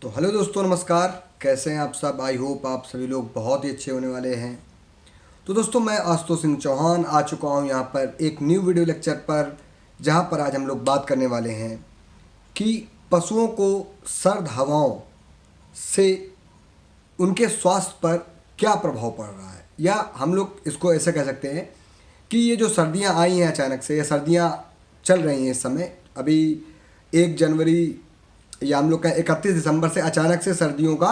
तो हेलो दोस्तों, नमस्कार। कैसे हैं आप सब? आई होप आप सभी लोग बहुत ही अच्छे होने वाले हैं। तो दोस्तों, मैं आशुतोष सिंह चौहान आ चुका हूं यहाँ पर एक न्यू वीडियो लेक्चर पर, जहाँ पर आज हम लोग बात करने वाले हैं कि पशुओं को सर्द हवाओं से उनके स्वास्थ्य पर क्या प्रभाव पड़ रहा है, या हम लोग इसको ऐसे कह सकते हैं कि ये जो सर्दियाँ आई हैं अचानक से, या सर्दियाँ चल रही हैं इस समय, अभी 1 जनवरी या हम लोग कहें 31 दिसंबर से अचानक से सर्दियों का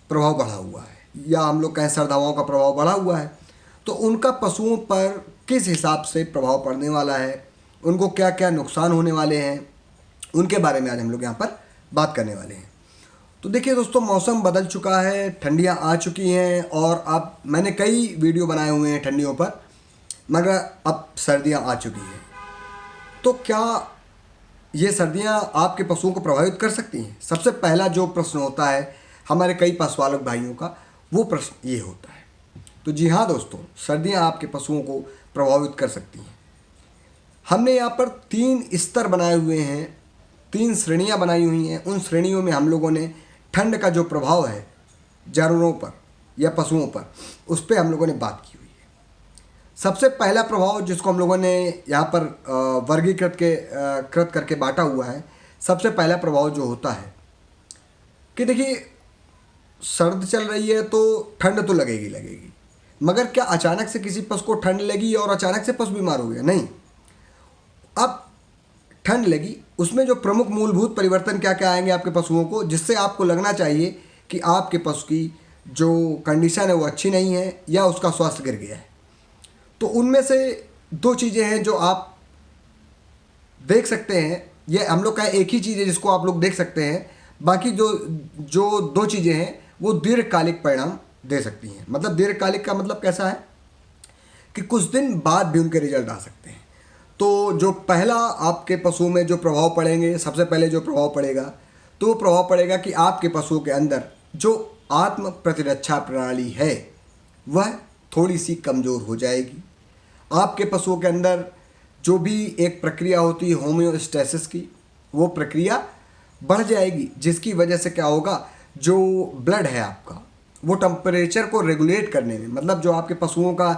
प्रभाव बढ़ा हुआ है, या हम लोग कहें सर्द हवाओं का प्रभाव बढ़ा हुआ है। तो उनका पशुओं पर किस हिसाब से प्रभाव पड़ने वाला है, उनको क्या क्या नुकसान होने वाले हैं, उनके बारे में आज हम लोग यहाँ पर बात करने वाले हैं। तो देखिए दोस्तों, मौसम बदल चुका है, ठंडियाँ आ चुकी हैं, और अब मैंने कई वीडियो बनाए हुए हैं ठंडियों पर, मगर अब सर्दियाँ आ चुकी हैं। तो क्या ये सर्दियाँ आपके पशुओं को प्रभावित कर सकती हैं? सबसे पहला जो प्रश्न होता है हमारे कई पशुपालक भाइयों का, वो प्रश्न ये होता है। तो जी हाँ दोस्तों, सर्दियाँ आपके पशुओं को प्रभावित कर सकती हैं। हमने यहाँ पर 3 स्तर बनाए हुए हैं, 3 श्रेणियाँ बनाई हुई हैं। उन श्रेणियों में हम लोगों ने ठंड का जो प्रभाव है जानवरों पर या पशुओं पर, उस पर हम लोगों ने बात की हुई है। सबसे पहला प्रभाव जिसको हम लोगों ने यहाँ पर कृत करके बांटा हुआ है, सबसे पहला प्रभाव जो होता है कि देखिए, सर्द चल रही है तो ठंड तो लगेगी लगेगी, मगर क्या अचानक से किसी पशु को ठंड लगी और अचानक से पशु बीमार हो गया? नहीं। अब ठंड लगी, उसमें जो प्रमुख मूलभूत परिवर्तन क्या क्या आएंगे आपके पशुओं को, जिससे आपको लगना चाहिए कि आपके पशु की जो कंडीशन है वो अच्छी नहीं है, या उसका स्वास्थ्य गिर गया है। तो उनमें से 2 चीज़ें हैं जो आप देख सकते हैं। ये हम लोग का एक ही चीज़ है जिसको आप लोग देख सकते हैं, बाकी जो जो 2 चीज़ें हैं वो दीर्घकालिक परिणाम दे सकती हैं। मतलब दीर्घकालिक का मतलब कैसा है कि कुछ दिन बाद भी उनके रिजल्ट आ सकते हैं। तो जो पहला आपके पशुओं में जो प्रभाव पड़ेंगे, सबसे पहले जो प्रभाव पड़ेगा, तो वो प्रभाव पड़ेगा कि आपके पशुओं के अंदर जो आत्म प्रतिरक्षा प्रणाली है वह थोड़ी सी कमज़ोर हो जाएगी। आपके पशुओं के अंदर जो भी एक प्रक्रिया होती है होम्योस्टेसिस की, वो प्रक्रिया बढ़ जाएगी, जिसकी वजह से क्या होगा, जो ब्लड है आपका, वो टेम्परेचर को रेगुलेट करने में, मतलब जो आपके पशुओं का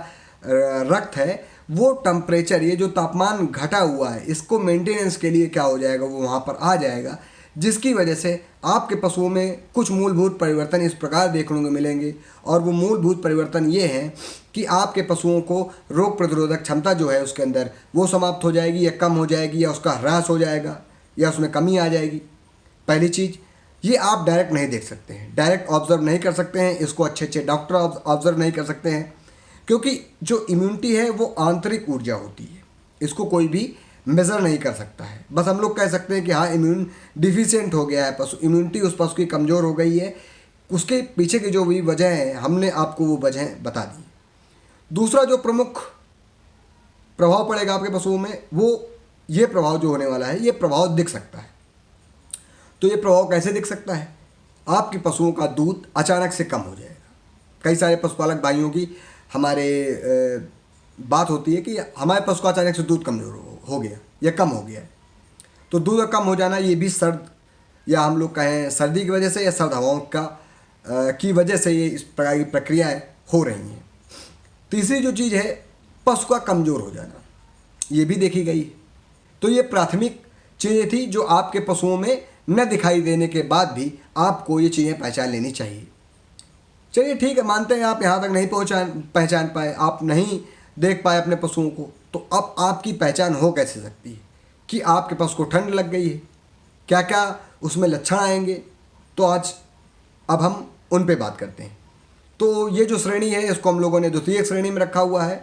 रक्त है, वो टेम्परेचर, ये जो तापमान घटा हुआ है, इसको मेंटेनेंस के लिए क्या हो जाएगा, वो वहाँ पर आ जाएगा, जिसकी वजह से आपके पशुओं में कुछ मूलभूत परिवर्तन इस प्रकार देखने को मिलेंगे। और वो मूलभूत परिवर्तन ये हैं कि आपके पशुओं को रोग प्रतिरोधक क्षमता जो है उसके अंदर वो समाप्त हो जाएगी, या कम हो जाएगी, या उसका ह्रास हो जाएगा, या उसमें कमी आ जाएगी। पहली चीज़, ये आप डायरेक्ट नहीं देख सकते हैं, डायरेक्ट ऑब्जर्व नहीं कर सकते हैं, इसको अच्छे अच्छे डॉक्टर ऑब्जर्व नहीं कर सकते हैं, क्योंकि जो इम्यूनिटी है वो आंतरिक ऊर्जा होती है, इसको कोई भी मेज़र नहीं कर सकता है। बस हम लोग कह सकते हैं कि हाँ, इम्यून डिफिशिएंट हो गया है पशु, इम्यूनिटी उस पशु की कमज़ोर हो गई है। उसके पीछे की जो भी वजह है, हमने आपको वो वजह बता दी। दूसरा जो प्रमुख प्रभाव पड़ेगा आपके पशुओं में, वो ये प्रभाव जो होने वाला है, ये प्रभाव दिख सकता है। तो ये प्रभाव कैसे दिख सकता है? आपके पशुओं का दूध अचानक से कम हो जाएगा। कई सारे पशुपालक भाइयों की हमारे बात होती है कि हमारे पशु का अचानक से दूध कमज़ोर हो गया या कम हो गया है। तो दूध का कम हो जाना, ये भी सर्द, या हम लोग कहें सर्दी की वजह से, या सर्द हवाओं की वजह से ये इस प्रकार की प्रक्रियाएँ हो रही हैं। तीसरी जो चीज़ है, पशु का कमज़ोर हो जाना, ये भी देखी गई है। तो ये प्राथमिक चीज़ें थी जो आपके पशुओं में न दिखाई देने के बाद भी आपको ये चीज़ें पहचान लेनी चाहिए। चलिए ठीक है, मानते हैं आप यहाँ तक नहीं पहचान पाए, आप नहीं देख पाए अपने पशुओं को, तो अब आपकी पहचान हो कैसे सकती है कि आपके पशु को ठंड लग गई है, क्या क्या उसमें लक्षण आएंगे। तो आज अब हम उन पे बात करते हैं। तो ये जो श्रेणी है, इसको हम लोगों ने द्वितीय श्रेणी में रखा हुआ है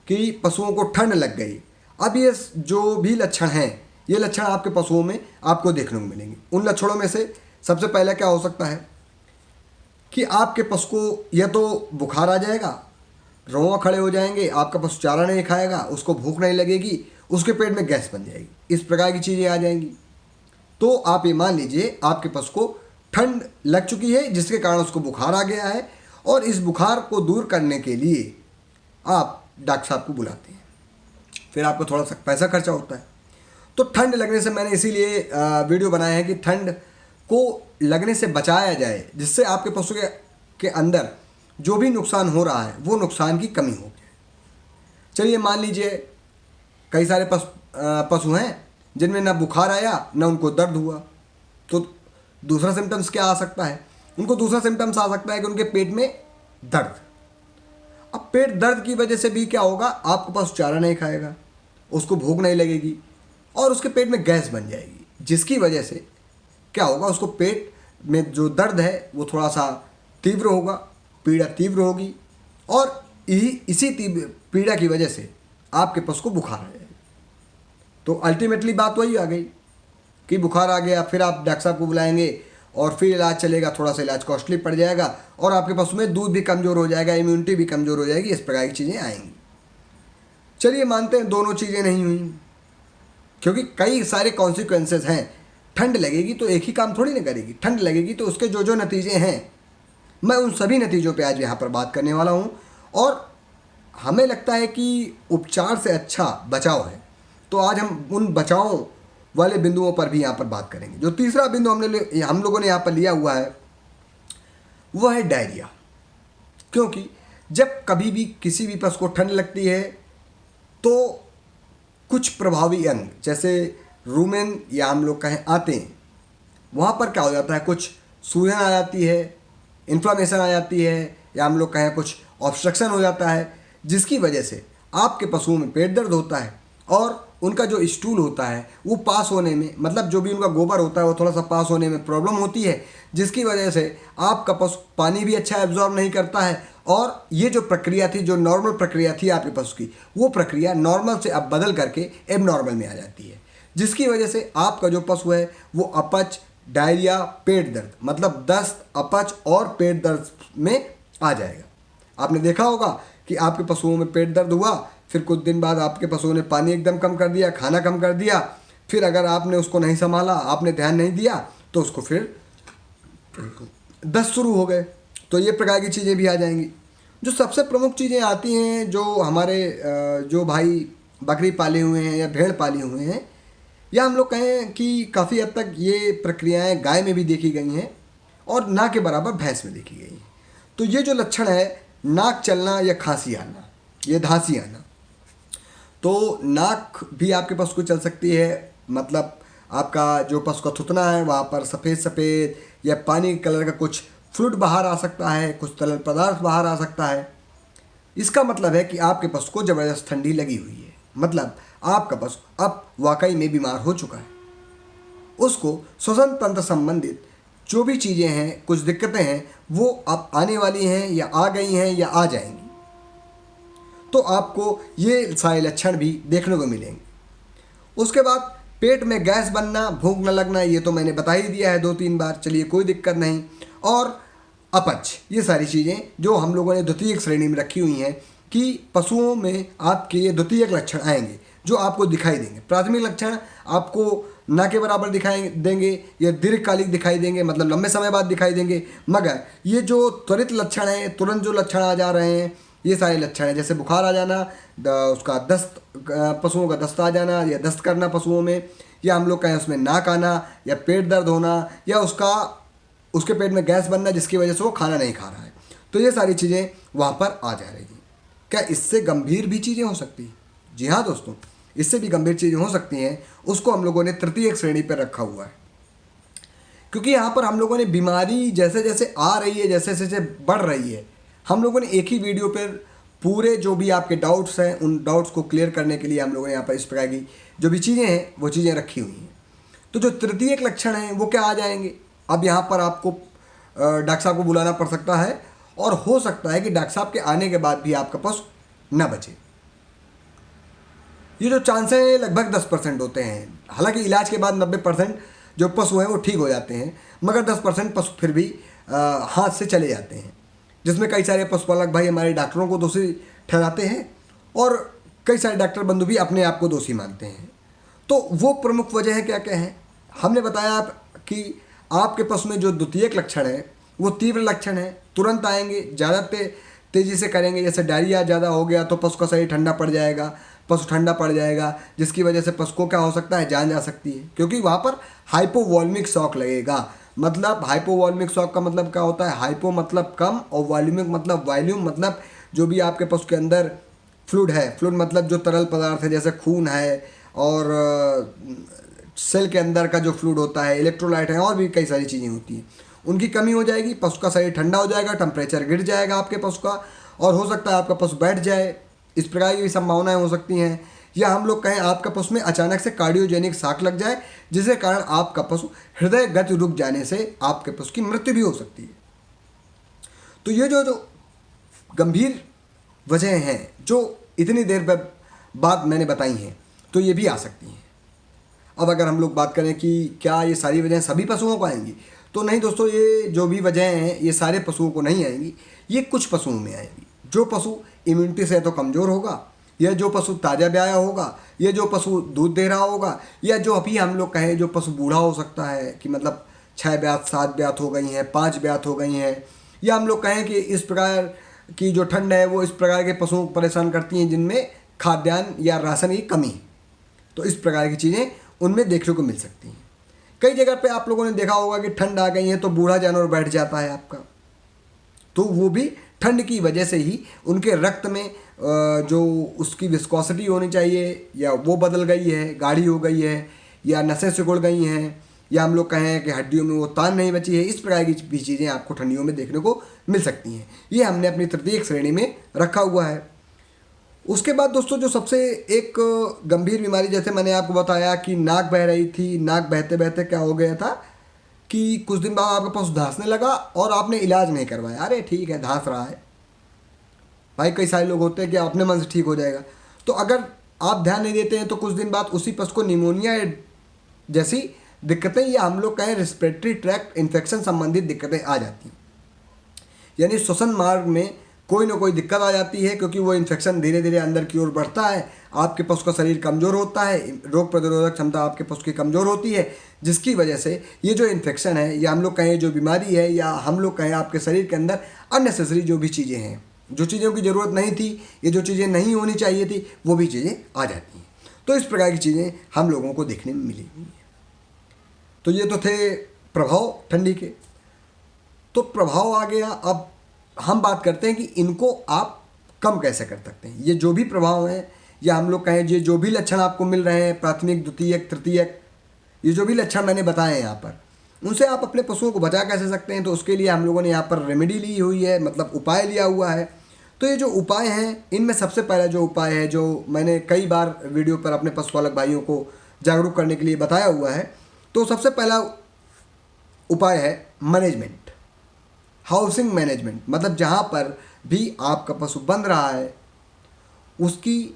कि पशुओं को ठंड लग गई। अब ये जो भी लक्षण हैं, ये लक्षण आपके पशुओं में आपको देखने को मिलेंगे। उन लक्षणों में से सबसे पहले क्या हो सकता है कि आपके पशु को या तो बुखार आ जाएगा, रोंवा खड़े हो जाएंगे, आपका पशु चारा नहीं खाएगा, उसको भूख नहीं लगेगी, उसके पेट में गैस बन जाएगी, इस प्रकार की चीज़ें आ जाएंगी। तो आप ये मान लीजिए आपके पशु को ठंड लग चुकी है, जिसके कारण उसको बुखार आ गया है, और इस बुखार को दूर करने के लिए आप डॉक्टर साहब को बुलाते हैं। फिर आपको थोड़ा सा पैसा खर्चा होता है। तो ठंड लगने से मैंने इसीलिए वीडियो बनाया है कि ठंड को लगने से बचाया जाए, जिससे आपके पशु के अंदर जो भी नुकसान हो रहा है वो नुकसान की कमी हो। चलिए मान लीजिए कई सारे पशु हैं जिनमें ना बुखार आया ना उनको दर्द हुआ, तो दूसरा सिम्टम्स क्या आ सकता है? उनको दूसरा सिम्टम्स आ सकता है कि उनके पेट में दर्द। अब पेट दर्द की वजह से भी क्या होगा, आपके पास चारा नहीं खाएगा, उसको भूख नहीं लगेगी और उसके पेट में गैस बन जाएगी, जिसकी वजह से क्या होगा, उसको पेट में जो दर्द है वो थोड़ा सा तीव्र होगा, पीड़ा तीव्र होगी और इसी तीव्र पीड़ा की वजह से आपके पशु को बुखार आ जाएगा। तो अल्टीमेटली बात वही आ गई कि बुखार आ गया, फिर आप डॉक्टर साहब को बुलाएंगे और फिर इलाज चलेगा, थोड़ा सा इलाज कॉस्टली पड़ जाएगा और आपके पशु में दूध भी कमज़ोर हो जाएगा, इम्यूनिटी भी कमज़ोर हो जाएगी, इस प्रकार की चीज़ें आएंगी। चलिए मानते हैं दोनों चीज़ें नहीं हुई, क्योंकि कई सारे कॉन्सिक्वेंसेस हैं। ठंड लगेगी तो एक ही काम थोड़ी ना करेगी, ठंड लगेगी तो उसके जो जो नतीजे हैं, मैं उन सभी नतीजों पे आज यहाँ पर बात करने वाला हूँ। और हमें लगता है कि उपचार से अच्छा बचाव है, तो आज हम उन बचाव वाले बिंदुओं पर भी यहाँ पर बात करेंगे। जो तीसरा बिंदु हम लोगों ने यहाँ पर लिया हुआ है वह है डायरिया। क्योंकि जब कभी भी किसी भी पशु को ठंड लगती है तो कुछ प्रभावी अंग जैसे रूमेन या हम लोग कहें आते हैं, वहाँ पर क्या हो जाता है, कुछ सूजन आ जाती है, इन्फ्लामेशन आ जाती है, या हम लोग कहें कुछ ऑब्स्ट्रक्शन हो जाता है, जिसकी वजह से आपके पशुओं में पेट दर्द होता है और उनका जो स्टूल होता है वो पास होने में, मतलब जो भी उनका गोबर होता है वो थोड़ा सा पास होने में प्रॉब्लम होती है, जिसकी वजह से आपका पशु पानी भी अच्छा एब्जॉर्ब नहीं करता है और ये जो प्रक्रिया थी, जो नॉर्मल प्रक्रिया थी आपके पशु की, वो प्रक्रिया नॉर्मल से अब बदल करके एबनॉर्मल में आ जाती है, जिसकी वजह से आपका जो पशु है वो अपच, डायरिया, पेट दर्द, मतलब दस्त, अपच और पेट दर्द में आ जाएगा। आपने देखा होगा कि आपके पशुओं में पेट दर्द हुआ, फिर कुछ दिन बाद आपके पशुओं ने पानी एकदम कम कर दिया, खाना कम कर दिया, फिर अगर आपने उसको नहीं संभाला, आपने ध्यान नहीं दिया तो उसको फिर दस्त शुरू हो गए। तो ये प्रकार की चीज़ें भी आ जाएंगी। जो सबसे प्रमुख चीज़ें आती हैं, जो हमारे जो भाई बकरी पाले हुए हैं या भेड़ पाले हुए हैं, या हम लोग कहें कि काफ़ी हद तक ये प्रक्रियाएं गाय में भी देखी गई हैं और ना के बराबर भैंस में देखी गई हैं। तो ये जो लक्षण है, नाक चलना या खांसी आना, ये धांसी आना, तो नाक भी आपके पशु को चल सकती है, मतलब आपका जो पशु का थुतना है वहाँ पर सफ़ेद सफ़ेद या पानी कलर का कुछ फ्लूइड बाहर आ सकता है, कुछ तरल पदार्थ बाहर आ सकता है। इसका मतलब है कि आपके पशु को ज़बरदस्त ठंडी लगी हुई है, मतलब आपका पशु अब वाकई में बीमार हो चुका है। उसको श्वसन तंत्र संबंधित जो भी चीज़ें हैं, कुछ दिक्कतें हैं, वो अब आने वाली हैं या आ गई हैं या आ जाएंगी। तो आपको ये सारे लक्षण भी देखने को मिलेंगे। उसके बाद पेट में गैस बनना, भूख न लगना, ये तो मैंने बता ही दिया है 2-3 बार, चलिए कोई दिक्कत नहीं। और अपच, ये सारी चीज़ें जो हम लोगों ने द्वितीयक श्रेणी में रखी हुई हैं कि पशुओं में आपके ये द्वितीयक लक्षण आएंगे जो आपको दिखाई देंगे। प्राथमिक लक्षण आपको ना के बराबर दिखाई देंगे या दीर्घकालिक दिखाई देंगे, मतलब लंबे समय बाद दिखाई देंगे, मगर ये जो त्वरित लक्षण हैं, तुरंत जो लक्षण आ जा रहे हैं, ये सारे लक्षण हैं। जैसे बुखार आ जाना, उसका दस्त, पशुओं का दस्त आ जाना या दस्त करना पशुओं में, या हम लोग कहें उसमें नाक आना या पेट दर्द होना, या उसके पेट में गैस बनना जिसकी वजह से वो खाना नहीं खा रहा है, तो ये सारी चीज़ें वहाँ पर आ जा रही हैं। क्या इससे गंभीर भी चीज़ें हो सकती हैं? जी हाँ दोस्तों, इससे भी गंभीर चीज़ें हो सकती हैं। उसको हम लोगों ने तृतीयक श्रेणी पर रखा हुआ है, क्योंकि यहाँ पर हम लोगों ने बीमारी जैसे जैसे आ रही है, जैसे जैसे बढ़ रही है, हम लोगों ने एक ही वीडियो पर पूरे जो भी आपके डाउट्स हैं उन डाउट्स को क्लियर करने के लिए हम लोगों ने यहाँ पर इस प्रकार की जो भी चीज़ें हैं वो चीज़ें रखी हुई हैं। तो जो तृतीयक लक्षण हैं वो क्या आ जाएंगे? अब यहाँ पर आपको डॉक्टर साहब को बुलाना पड़ सकता है और हो सकता है कि डॉक्टर साहब के आने के बाद भी आपका पशु न बचे। ये जो चांस है लगभग 10% होते हैं। हालांकि इलाज के बाद 90% जो पशु हैं वो ठीक हो जाते हैं, मगर 10% पशु फिर भी हाथ से चले जाते हैं, जिसमें कई सारे पशुपालक भाई हमारे डॉक्टरों को दोषी ठहराते हैं और कई सारे डॉक्टर बंधु भी अपने आप को दोषी मानते हैं। तो वो प्रमुख वजह है क्या क्या है? हमने बताया कि आपके पशु में जो द्वितीयक लक्षण है वो तीव्र लक्षण है, तुरंत आएंगे, ज़्यादा तेज़ी से करेंगे। जैसे डायरिया ज़्यादा हो गया तो पशु का शरीर ठंडा पड़ जाएगा, पशु ठंडा पड़ जाएगा, जिसकी वजह से पशु को क्या हो सकता है, जान जा सकती है, क्योंकि वहाँ पर हाइपोवॉल्मिक शॉक लगेगा, मतलब हाइपोवॉल्यूमिक शॉक का मतलब क्या होता है, हाइपो मतलब कम और वॉल्यूमिक मतलब वॉल्यूम, मतलब जो भी आपके पशु के अंदर फ्लूइड है, फ्लूइड मतलब जो तरल पदार्थ है जैसे खून है और सेल के अंदर का जो फ्लूइड होता है, इलेक्ट्रोलाइट है और भी कई सारी चीज़ें होती हैं, उनकी कमी हो जाएगी, पशु का शरीर ठंडा हो जाएगा, टेम्परेचर गिर जाएगा आपके पशु का, और हो सकता है आपका पशु बैठ जाए। इस प्रकार की संभावनाएं हो सकती हैं। या हम लोग कहें आपका पशु में अचानक से कार्डियोजेनिक शॉक लग जाए, जिसके कारण आपका पशु हृदय गति रुक जाने से आपके पशु की मृत्यु भी हो सकती है। तो ये जो जो गंभीर वजह हैं जो इतनी देर बाद मैंने बताई हैं, तो ये भी आ सकती हैं। अब अगर हम लोग बात करें कि क्या ये सारी वजहें सभी पशुओं को आएंगी, तो नहीं दोस्तों, ये जो भी वजहें हैं ये सारे पशुओं को नहीं आएंगी, ये कुछ पशुओं में आएंगी। जो पशु इम्यूनिटी से तो कमज़ोर होगा, या जो पशु ताज़ा ब्याया होगा, या जो पशु दूध दे रहा होगा, या जो अभी हम लोग कहें जो पशु बूढ़ा हो सकता है कि मतलब 6 ब्यात 7 ब्यात हो गई हैं, 5 ब्यात हो गई हैं, या हम लोग कहें कि इस प्रकार की जो ठंड है वो इस प्रकार के पशुओं को परेशान करती हैं जिनमें खाद्यान्न या राशन की कमी है। तो इस प्रकार की चीज़ें उनमें देखने को मिल सकती हैं। कई जगह पे आप लोगों ने देखा होगा कि ठंड आ गई है तो बूढ़ा जानवर बैठ जाता है आपका, तो वो भी ठंड की वजह से ही उनके रक्त में जो उसकी विस्कोसिटी होनी चाहिए या वो बदल गई है, गाढ़ी हो गई है, या नसें सिकुड़ गई हैं, या हम लोग कहें कि हड्डियों में वो तान नहीं बची है। इस प्रकार की भी चीज़ें आपको ठंडियों में देखने को मिल सकती हैं। ये हमने अपनी तृतीयक श्रेणी में रखा हुआ है। उसके बाद दोस्तों जो सबसे एक गंभीर बीमारी, जैसे मैंने आपको बताया कि नाक बह रही थी, नाक बहते बहते क्या हो गया था कि कुछ दिन बाद आपके पास धांसने लगा और आपने इलाज नहीं करवाया। अरे ठीक है, धांस रहा है भाई, कई सारे लोग होते हैं कि अपने मन से ठीक हो जाएगा। तो अगर आप ध्यान नहीं देते हैं तो कुछ दिन बाद उसी पशु को निमोनिया जैसी दिक्कतें, या हम लोग कहें रेस्पिरेटरी ट्रैक्ट इन्फेक्शन संबंधित दिक्कतें आ जाती हैं। यानी श्वसन मार्ग में कोई ना कोई दिक्कत आ जाती है, क्योंकि वो इन्फेक्शन धीरे धीरे अंदर की ओर बढ़ता है। आपके पशु का शरीर कमज़ोर होता है, रोग प्रतिरोधक क्षमता आपके पशु की कमज़ोर होती है, जिसकी वजह से ये जो इन्फेक्शन है, या हम लोग कहें जो बीमारी है, या हम लोग कहें आपके शरीर के अंदर अननेसेसरी जो भी चीज़ें हैं, जो चीज़ों की ज़रूरत नहीं थी, ये जो चीज़ें नहीं होनी चाहिए थी, वो भी चीज़ें आ जाती हैं। तो इस प्रकार की चीज़ें हम लोगों को देखने में मिली हुई हैं। तो ये तो थे प्रभाव ठंडी के। तो प्रभाव आ गया। अब हम बात करते हैं कि इनको आप कम कैसे कर सकते हैं। ये जो भी प्रभाव हैं, या हम लोग कहें ये जो भी लक्षण आपको मिल रहे हैं, प्राथमिक, द्वितीयक, तृतीयक, ये जो भी लक्षण मैंने बताए हैं यहाँ पर, उनसे आप अपने पशुओं को बचा कैसे सकते हैं। तो उसके लिए हम लोगों ने यहाँ पर रेमेडी ली हुई है, मतलब उपाय लिया हुआ है। तो ये जो उपाय हैं, इनमें सबसे पहला जो उपाय है, जो मैंने कई बार वीडियो पर अपने पशुपालक भाइयों को जागरूक करने के लिए बताया हुआ है, तो सबसे पहला उपाय है मैनेजमेंट, हाउसिंग मैनेजमेंट। मतलब जहाँ पर भी आपका पशु बंध रहा है उसकी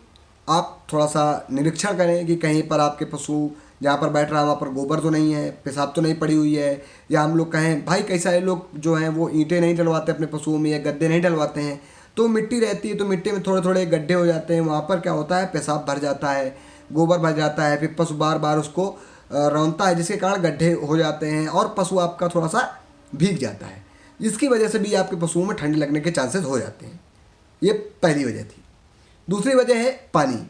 आप थोड़ा सा निरीक्षण करें कि कहीं पर आपके पशु जहाँ पर बैठ रहा है वहाँ पर गोबर तो नहीं है, पेशाब तो नहीं पड़ी हुई है, या हम लोग कहें भाई कई सारे लोग जो हैं वो ईंटें नहीं डलवाते अपने पशुओं में, या गद्दे नहीं डलवाते हैं, तो मिट्टी रहती है, तो मिट्टी में थोड़े थोड़े गड्ढे हो जाते हैं, वहाँ पर क्या होता है, पेशाब भर जाता है, गोबर भर जाता है, फिर पशु बार बार उसको रौंदता है, जिसके कारण गड्ढे हो जाते हैं और पशु आपका थोड़ा सा भीग जाता है, जिसकी वजह से भी आपके पशुओं में ठंड लगने के चांसेस हो जाते हैं। ये पहली वजह थी। दूसरी वजह है पानी।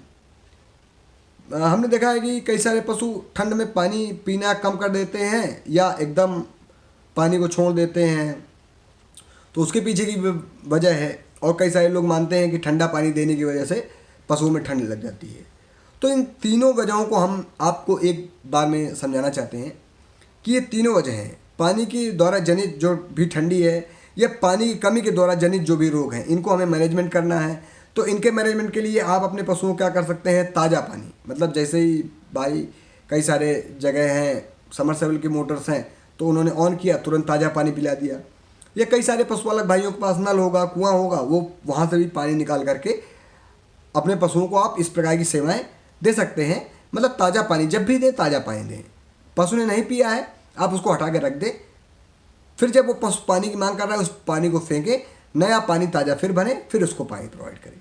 हमने देखा है कि कई सारे पशु ठंड में पानी पीना कम कर देते हैं या एकदम पानी को छोड़ देते हैं, तो उसके पीछे की वजह है। और कई सारे लोग मानते हैं कि ठंडा पानी देने की वजह से पशुओं में ठंड लग जाती है। तो इन तीनों वजहों को हम आपको एक बार में समझाना चाहते हैं कि ये तीनों वजह हैं। पानी के द्वारा जनित जो भी ठंडी है, या पानी की कमी के द्वारा जनित जो भी रोग हैं, इनको हमें मैनेजमेंट करना है। तो इनके मैनेजमेंट के लिए आप अपने पशुओं को क्या कर सकते हैं, ताज़ा पानी, मतलब जैसे ही भाई कई सारे जगह हैं समरसेबल की मोटर्स हैं, तो उन्होंने ऑन किया, तुरंत ताज़ा पानी पिला दिया। या कई सारे पशुपालक भाइयों के पास नल होगा, कुआं होगा, वो वहाँ से भी पानी निकाल करके अपने पशुओं को आप इस प्रकार की सेवाएं दे सकते हैं। मतलब ताज़ा पानी जब भी दें, ताज़ा पानी दें। पशु ने नहीं पिया है, आप उसको हटा के रख दें, फिर जब वो पशु पानी की मांग कर रहा है, उस पानी को फेंकें, नया पानी ताज़ा फिर भरें, फिर उसको पानी प्रोवाइड करें।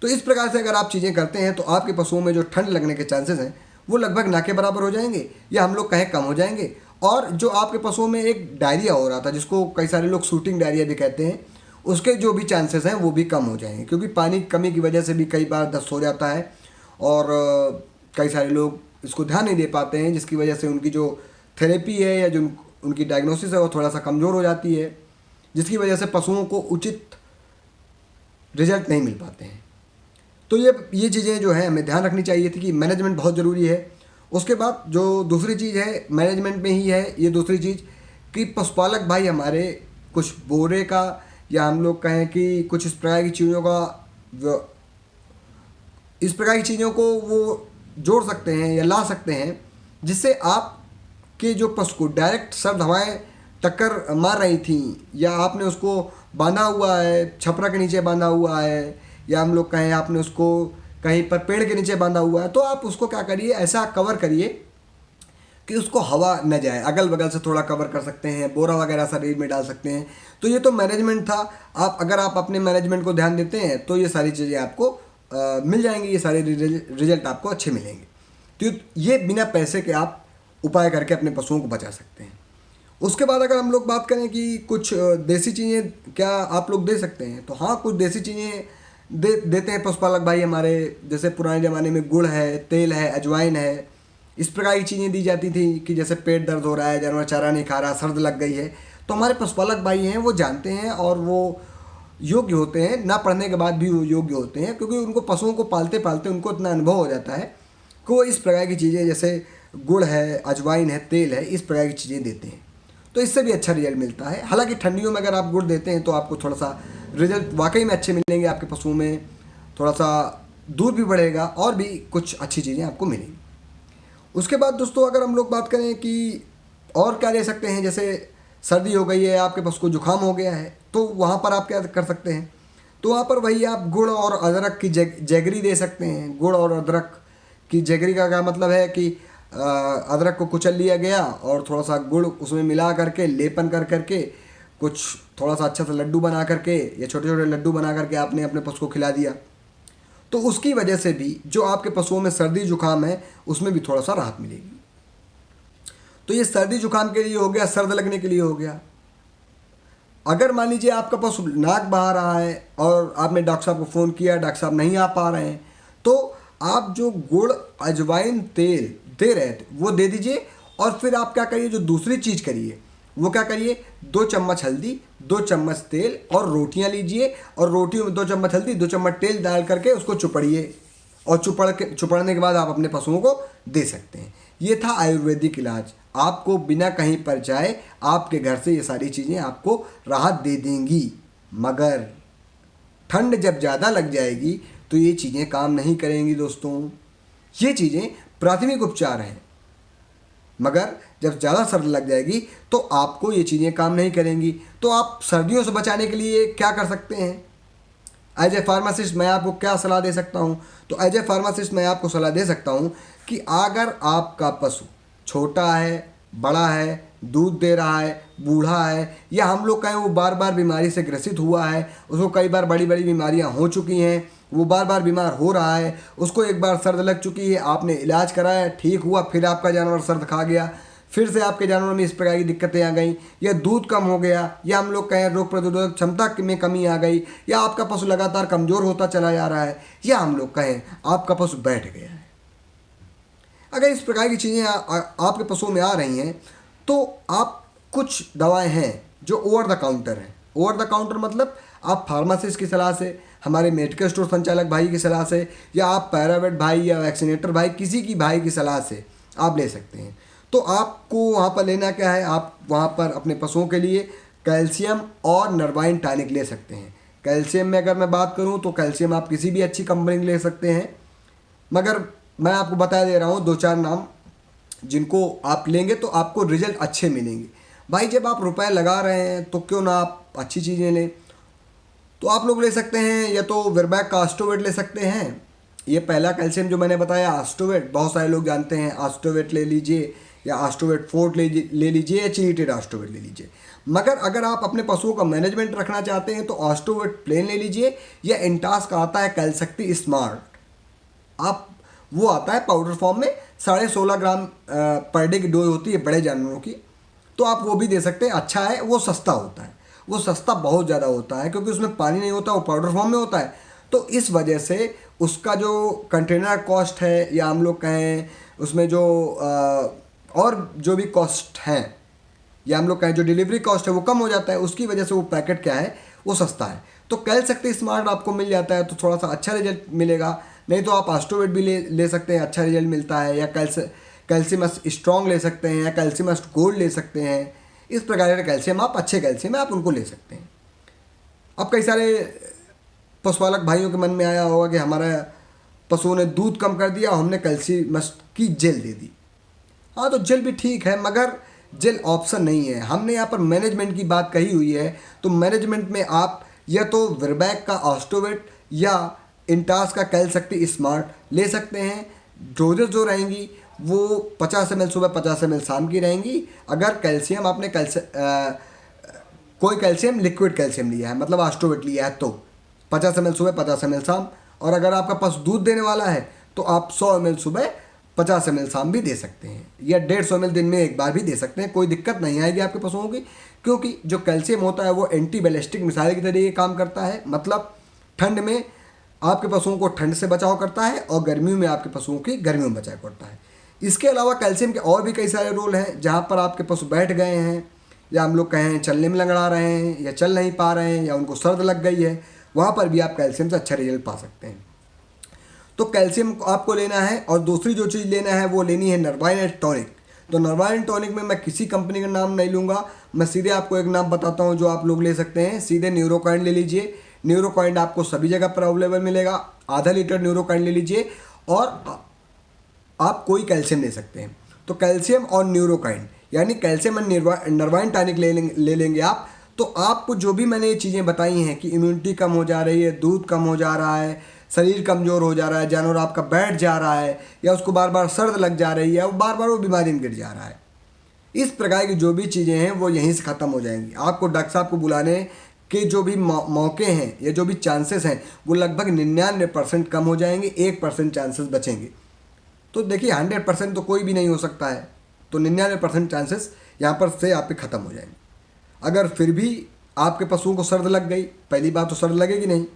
तो इस प्रकार से अगर आप चीज़ें करते हैं तो आपके पशुओं में जो ठंड लगने के चांसेस हैं वो लगभग ना के बराबर हो जाएंगे, या हम लोग कहें कम हो जाएंगे। और जो आपके पशुओं में एक डायरिया हो रहा था, जिसको कई सारे लोग शूटिंग डायरिया भी कहते हैं, उसके जो भी चांसेस हैं वो भी कम हो जाएंगे, क्योंकि पानी की कमी की वजह से भी कई बार दस्त हो जाता है और कई सारे लोग इसको ध्यान नहीं दे पाते हैं, जिसकी वजह से उनकी जो थेरेपी है या जो उनकी डायग्नोसिस है वो थोड़ा सा कमज़ोर हो जाती है, जिसकी वजह से पशुओं को उचित रिजल्ट नहीं मिल पाते हैं। तो ये चीज़ें जो है हमें ध्यान रखनी चाहिए थी कि मैनेजमेंट बहुत ज़रूरी है। उसके बाद जो दूसरी चीज़ है मैनेजमेंट में ही है ये दूसरी चीज़ कि पशुपालक भाई हमारे कुछ बोरे का या हम लोग कहें कि कुछ इस प्रकार की चीज़ों का इस प्रकार की चीज़ों को वो जोड़ सकते हैं या ला सकते हैं जिससे आपके जो पशु को डायरेक्ट सर्द हवाएं टक्कर मार रही थी या आपने उसको बांधा हुआ है, छपरा के नीचे बांधा हुआ है, या हम लोग कहें आपने उसको कहीं पर पेड़ के नीचे बांधा हुआ है, तो आप उसको क्या करिए, ऐसा कवर करिए कि उसको हवा न जाए। अगल बगल से थोड़ा कवर कर सकते हैं, बोरा वगैरह शरीर में डाल सकते हैं। तो ये तो मैनेजमेंट था। अगर आप अपने मैनेजमेंट को ध्यान देते हैं तो ये सारी चीज़ें आपको मिल जाएंगी, ये सारे रिजल्ट आपको अच्छे मिलेंगे। तो ये बिना पैसे के आप उपाय करके अपने पशुओं को बचा सकते हैं। उसके बाद अगर हम लोग बात करें कि कुछ देसी चीज़ें क्या आप लोग दे सकते हैं, तो हाँ, कुछ देसी चीज़ें देते हैं पशुपालक भाई हमारे। जैसे पुराने ज़माने में गुड़ है, तेल है, अजवाइन है, इस प्रकार की चीज़ें दी जाती थी कि जैसे पेट दर्द हो रहा है, जानवर चारा नहीं खा रहा, सर्द लग गई है, तो हमारे पशुपालक भाई हैं वो जानते हैं और वो योग्य होते हैं, ना पढ़ने के बाद भी वो योग्य होते हैं, क्योंकि उनको पशुओं को पालते पालते उनको इतना अनुभव हो जाता है कि वो इस प्रकार की चीज़ें जैसे गुड़ है, अजवाइन है, तेल है, इस प्रकार की चीज़ें देते हैं। तो इससे भी अच्छा रिजल्ट मिलता है। हालांकि ठंडियों में अगर आप गुड़ देते हैं तो आपको थोड़ा सा रिजल्ट वाकई में अच्छे मिलेंगे, आपके पशुओं में थोड़ा सा दूध भी बढ़ेगा और भी कुछ अच्छी चीज़ें आपको मिलेंगी। उसके बाद दोस्तों अगर हम लोग बात करें कि और क्या ले सकते हैं, जैसे सर्दी हो गई है, आपके पशु को जुकाम हो गया है, तो वहाँ पर आप क्या कर सकते हैं, तो वहाँ पर वही आप गुड़ और अदरक की जैगरी दे सकते हैं। गुड़ और अदरक की जैगरी का क्या मतलब है कि अदरक को कुचल लिया गया और थोड़ा सा गुड़ उसमें मिला करके लेपन कर करके कुछ थोड़ा सा अच्छा सा लड्डू बना करके या छोटे छोटे लड्डू बना करके आपने अपने पशु को खिला दिया, तो उसकी वजह से भी जो आपके पशुओं में सर्दी जुकाम है उसमें भी थोड़ा सा राहत मिलेगी। तो ये सर्दी जुकाम के लिए हो गया, सर्द लगने के लिए हो गया। अगर मान लीजिए आपका पशु नाक बहा रहा है और आपने डॉक्टर साहब को फ़ोन किया, डॉक्टर साहब नहीं आ पा रहे हैं, तो आप जो गुड़ अजवाइन तेल दे रहे थे वो दे दीजिए। और फिर आप क्या करिए, जो दूसरी चीज़ करिए वो क्या करिए, 2 चम्मच हल्दी, 2 चम्मच तेल और रोटियां लीजिए और रोटियों में 2 चम्मच हल्दी, 2 चम्मच तेल डाल करके उसको चुपड़िए और चुपड़ने के बाद आप अपने पशुओं को दे सकते हैं। ये था आयुर्वेदिक इलाज। आपको बिना कहीं पर जाए आपके घर से ये सारी चीज़ें आपको राहत दे देंगी। मगर ठंड जब ज़्यादा लग जाएगी तो ये चीज़ें काम नहीं करेंगी दोस्तों। ये चीज़ें प्राथमिक उपचार हैं, मगर जब ज़्यादा सर्दी लग जाएगी तो आपको ये चीज़ें काम नहीं करेंगी। तो आप सर्दियों से बचाने के लिए क्या कर सकते हैं? एज ए फार्मासिस्ट मैं आपको क्या सलाह दे सकता हूँ? तो एज ए फार्मासिस्ट मैं आपको सलाह दे सकता हूँ कि अगर आपका पशु छोटा है, बड़ा है, दूध दे रहा है, बूढ़ा है, या हम लोग कहें वो बार बार बीमारी से ग्रसित हुआ है, उसको कई बार बड़ी बड़ी बीमारियां हो चुकी हैं, वो बार बार बीमार हो रहा है, उसको एक बार सर्द लग चुकी है, आपने इलाज कराया, ठीक हुआ, फिर आपका जानवर सर्द खा गया, फिर से आपके जानवर में इस प्रकार की दिक्कतें आ गई, या दूध कम हो गया, या हम लोग कहें रोग प्रतिरोधक क्षमता में कमी आ गई, या आपका पशु लगातार कमज़ोर होता चला जा रहा है, या हम लोग कहें आपका पशु बैठ गया है। अगर इस प्रकार की चीज़ें आपके पशुओं में आ रही हैं तो आप कुछ दवाएं हैं जो ओवर द काउंटर हैं। ओवर द काउंटर मतलब आप फार्मासिस्ट की सलाह से, हमारे मेडिकल स्टोर संचालक भाई की सलाह से, या आप पैरावेट भाई या वैक्सीनेटर भाई किसी की भाई की सलाह से आप ले सकते हैं। तो आपको वहाँ पर लेना क्या है, आप वहाँ पर अपने पशुओं के लिए कैल्शियम और नर्वाइन टॉनिक ले सकते हैं। कैल्शियम में अगर मैं बात करूँ तो कैल्शियम आप किसी भी अच्छी कंपनी ले सकते हैं, मगर मैं आपको बता दे रहा हूँ 2-4 नाम जिनको आप लेंगे तो आपको रिजल्ट अच्छे मिलेंगे। भाई जब आप रुपए लगा रहे हैं तो क्यों ना आप अच्छी चीज़ें लें। तो आप लोग ले सकते हैं या तो विरबैक का आस्टोवेट ले सकते हैं। ये पहला कैल्शियम जो मैंने बताया आस्टोवेट, बहुत सारे लोग जानते हैं, आस्टोवेट ले लीजिए या आस्टोवेट फोर्ट ले लीजिए या चिलीटेड आस्टोवेट ले लीजिए। मगर अगर आप अपने पशुओं का मैनेजमेंट रखना चाहते हैं तो आस्टोवेट प्लेन ले लीजिए, या इंटास का आता है कैलशक्ति स्मार्ट, आप वो आता है पाउडर फॉर्म में, 16.5 ग्राम पर डे की डोज होती है बड़े जानवरों की, तो आप वो भी दे सकते हैं। अच्छा है, वो सस्ता होता है, वो सस्ता बहुत ज़्यादा होता है क्योंकि उसमें पानी नहीं होता, वो पाउडर फॉर्म में होता है, तो इस वजह से उसका जो कंटेनर कॉस्ट है या हम लोग कहें उसमें जो और जो भी कॉस्ट हैं या हम लोग कहें जो डिलीवरी कॉस्ट है वो कम हो जाता है, उसकी वजह से वो पैकेट क्या है वो सस्ता है। तो कैल शक्ति स्मार्ट आपको मिल जाता है तो थोड़ा सा अच्छा रिजल्ट मिलेगा। नहीं तो आप आस्टोवेट भी ले सकते हैं, अच्छा रिजल्ट मिलता है, या कैल्शियमस स्ट्रॉन्ग ले सकते हैं, या कैल्शियमस गोल्ड ले सकते हैं। इस प्रकार के कैल्शियम आप अच्छे कैल्शियम है आप उनको ले सकते हैं। अब कई सारे पशुपालक भाइयों के मन में आया होगा कि हमारा पशुओं ने दूध कम कर दिया और हमने कैल्शियमस की जेल दे दी। हाँ तो जेल भी ठीक है, मगर जेल ऑप्शन नहीं है। हमने यहाँ पर मैनेजमेंट की बात कही हुई है, तो मैनेजमेंट में आप या तो विरबैक का ऑस्टोवेट या इंटास का कैल शक्ति स्मार्ट ले सकते हैं। डोजेस जो रहेंगी वो 50 ml सुबह 50 ml शाम की रहेंगी। अगर कैल्शियम आपने कोई कैल्शियम लिक्विड कैल्शियम लिया है, मतलब ऑस्टोवेट लिया है, तो 50 ml सुबह 50 ml शाम। और अगर आपका पशु दूध देने वाला है तो आप 100 ml सुबह 50 ml शाम भी दे सकते हैं, या 150 ml दिन में एक बार भी दे सकते हैं। कोई दिक्कत नहीं आएगी आपके पशुओं की, क्योंकि जो कैल्शियम होता है वो एंटी बैलिस्टिक मिसाइल के तरीके काम करता है। मतलब ठंड में आपके पशुओं को ठंड से बचाव करता है और गर्मियों में आपके पशुओं की गर्मियों में बचाव करता है। इसके अलावा कैल्शियम के और भी कई सारे रोल हैं। जहाँ पर आपके पशु बैठ गए हैं, या हम लोग कहें चलने में लंगड़ा रहे हैं, या चल नहीं पा रहे हैं, या उनको सर्द लग गई है, वहाँ पर भी आप कैल्शियम से अच्छा रिजल्ट पा सकते हैं। तो कैल्शियम आपको लेना है। और दूसरी जो चीज़ लेना है वो लेनी है नरवाइन टॉनिक। तो नरवाइन टॉनिक में मैं किसी कंपनी का नाम नहीं लूँगा, मैं सीधे आपको एक नाम बताता हूँ जो आप लोग ले सकते हैं। सीधे न्यूरोकाइंड ले लीजिए। न्यूरोकाइंड आपको सभी जगह पर अवेलेबल मिलेगा। आधा लीटर न्यूरोकाइंड ले लीजिए और आप कोई कैल्शियम ले सकते हैं। तो कैल्शियम और न्यूरोकाइंड यानी कैल्शियम और नरवाइन टॉनिक ले लेंगे आप। तो आपको जो भी मैंने ये चीज़ें बताई हैं कि इम्यूनिटी कम हो जा रही है, दूध कम हो जा रहा है, शरीर कमज़ोर हो जा रहा है, जानवर आपका बैठ जा रहा है, या उसको बार बार सर्द लग जा रही है, बार बार वो बीमारी में गिर जा रहा है, इस प्रकार की जो भी चीज़ें हैं वो यहीं से ख़त्म हो जाएंगी। आपको डॉक्टर साहब को बुलाने के जो भी मौके हैं या जो भी चांसेस हैं वो लगभग 99% कम हो जाएंगे, 1% चांसेस बचेंगे। तो देखिए 100% तो कोई भी नहीं हो सकता है, तो 99% चांसेस यहाँ पर से आपके ख़त्म हो जाएंगे। अगर फिर भी आपके पशुओं को सर्द लग गई, पहली बात तो सर्द लगेगी नहीं,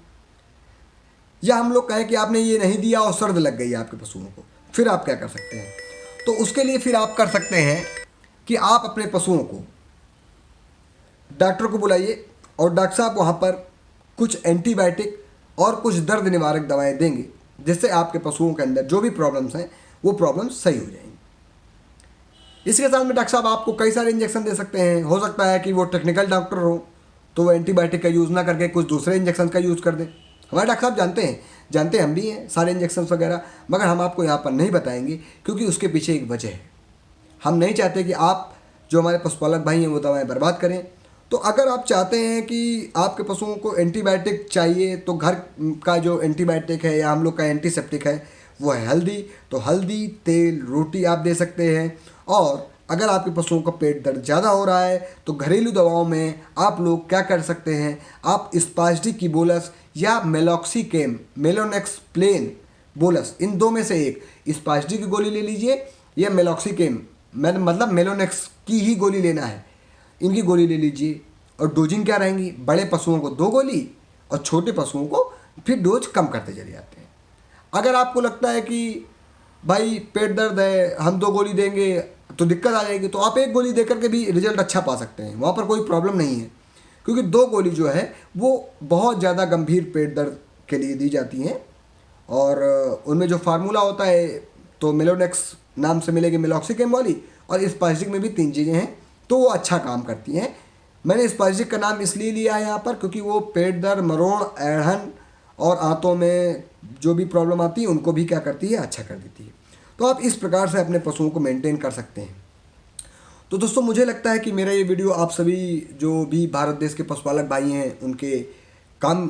या हम लोग कहें कि आपने ये नहीं दिया और सर्द लग गई आपके पशुओं को, फिर आप क्या कर सकते हैं? तो उसके लिए फिर आप कर सकते हैं कि आप अपने पशुओं को डॉक्टर को बुलाइए और डॉक्टर साहब वहाँ पर कुछ एंटीबायोटिक और कुछ दर्द निवारक दवाएं देंगे, जिससे आपके पशुओं के अंदर जो भी प्रॉब्लम्स हैं वो प्रॉब्लम्स सही हो जाएंगी। इसके साथ में डॉक्टर साहब आपको कई सारे इंजेक्शन दे सकते हैं। हो सकता है कि वो टेक्निकल डॉक्टर हो तो वो एंटीबायोटिक का यूज़ ना करके कुछ दूसरे इंजेक्शन का यूज़ कर दें। हमारे डॉक्टर साहब जानते हैं हम भी हैं सारे इंजेक्शन वगैरह, मगर हम आपको यहाँ पर नहीं बताएंगे क्योंकि उसके पीछे एक वजह है। हम नहीं चाहते कि आप जो हमारे पशुपालक भाई हैं वो दवाएँ बर्बाद करें। तो अगर आप चाहते हैं कि आपके पशुओं को एंटीबायोटिक चाहिए तो घर का जो एंटीबायोटिक है या हम लोग का एंटीसेप्टिक है वो है हल्दी। तो हल्दी, तेल, रोटी आप दे सकते हैं। और अगर आपके पशुओं का पेट दर्द ज़्यादा हो रहा है तो घरेलू दवाओं में आप लोग क्या कर सकते हैं, आप स्पाइसडी की बोलस या मेलॉक्सीकेम, मेलोनेक्स प्लेन बोलस, इन दो में से एक स्पाइसडी की गोली ले लीजिए या मेलॉक्सीकेम मतलब मेलोनेक्स की ही गोली लेना है, इनकी गोली ले लीजिए। और डोजिंग क्या रहेंगी, बड़े पशुओं को 2 गोली और छोटे पशुओं को फिर डोज कम करते चले जाते हैं। अगर आपको लगता है कि भाई पेट दर्द है हम 2 गोली देंगे तो दिक्कत आ जाएगी, तो आप 1 गोली देकर के भी रिजल्ट अच्छा पा सकते हैं, वहाँ पर कोई प्रॉब्लम नहीं है। क्योंकि 2 गोली जो है वो बहुत ज़्यादा गंभीर पेट दर्द के लिए दी जाती हैं और उनमें जो फार्मूला होता है तो मेलोनेक्स नाम से मिलेगी मेलॉक्सीकेम वाली, और स्पाइसडिक में भी 3 चीज़ें हैं तो वो अच्छा काम करती हैं। मैंने स्पाइसडिक का नाम इसलिए लिया है यहाँ पर क्योंकि वो पेट दर्द, मरोड़, ऐढ़न और आंतों में जो भी प्रॉब्लम आती है उनको भी क्या करती है, अच्छा कर देती है। तो आप इस प्रकार से अपने पशुओं को मेंटेन कर सकते हैं। तो दोस्तों मुझे लगता है कि मेरा ये वीडियो आप सभी जो भी भारत देश के पशुपालक भाई हैं उनके काम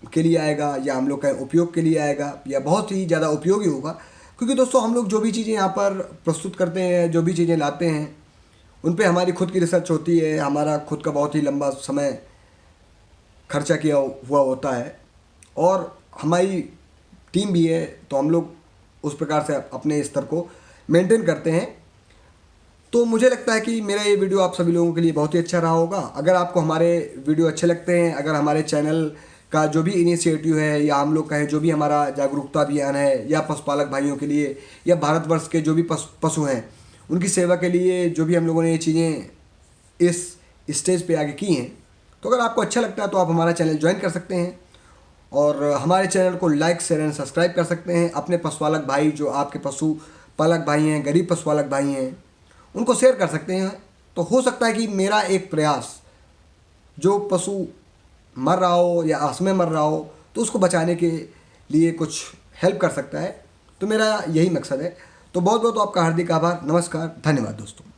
के लिए आएगा, या हम लोग का उपयोग के लिए आएगा, या बहुत ही ज़्यादा उपयोगी होगा। क्योंकि दोस्तों हम लोग जो भी चीज़ें यहाँ पर प्रस्तुत करते हैं, जो भी चीज़ें लाते हैं, उन पे हमारी खुद की रिसर्च होती है, हमारा खुद का बहुत ही लंबा समय खर्चा किया हुआ होता है और हमारी टीम भी है, तो हम लोग उस प्रकार से अपने स्तर को मेंटेन करते हैं। तो मुझे लगता है कि मेरा ये वीडियो आप सभी लोगों के लिए बहुत ही अच्छा रहा होगा। अगर आपको हमारे वीडियो अच्छे लगते हैं, अगर हमारे चैनल का जो भी इनिशिएटिव है या हम लोग कहें जो भी हमारा जागरूकता अभियान है, या पशुपालक भाइयों के लिए या भारतवर्ष के जो भी पशु हैं उनकी सेवा के लिए जो भी हम लोगों ने ये चीज़ें इस स्टेज पे आगे की हैं। तो अगर आपको अच्छा लगता है तो आप हमारा चैनल ज्वाइन कर सकते हैं और हमारे चैनल को लाइक शेयर एंड सब्सक्राइब कर सकते हैं। अपने पशुपालक भाई जो आपके पशुपालक भाई हैं, गरीब पशुपालक भाई हैं, उनको शेयर कर सकते हैं। तो हो सकता है कि मेरा एक प्रयास जो पशु मर रहा हो या आस में मर रहा हो तो उसको बचाने के लिए कुछ हेल्प कर सकता है। तो मेरा यही मकसद है। तो बहुत बहुत आपका हार्दिक आभार, नमस्कार, धन्यवाद दोस्तों।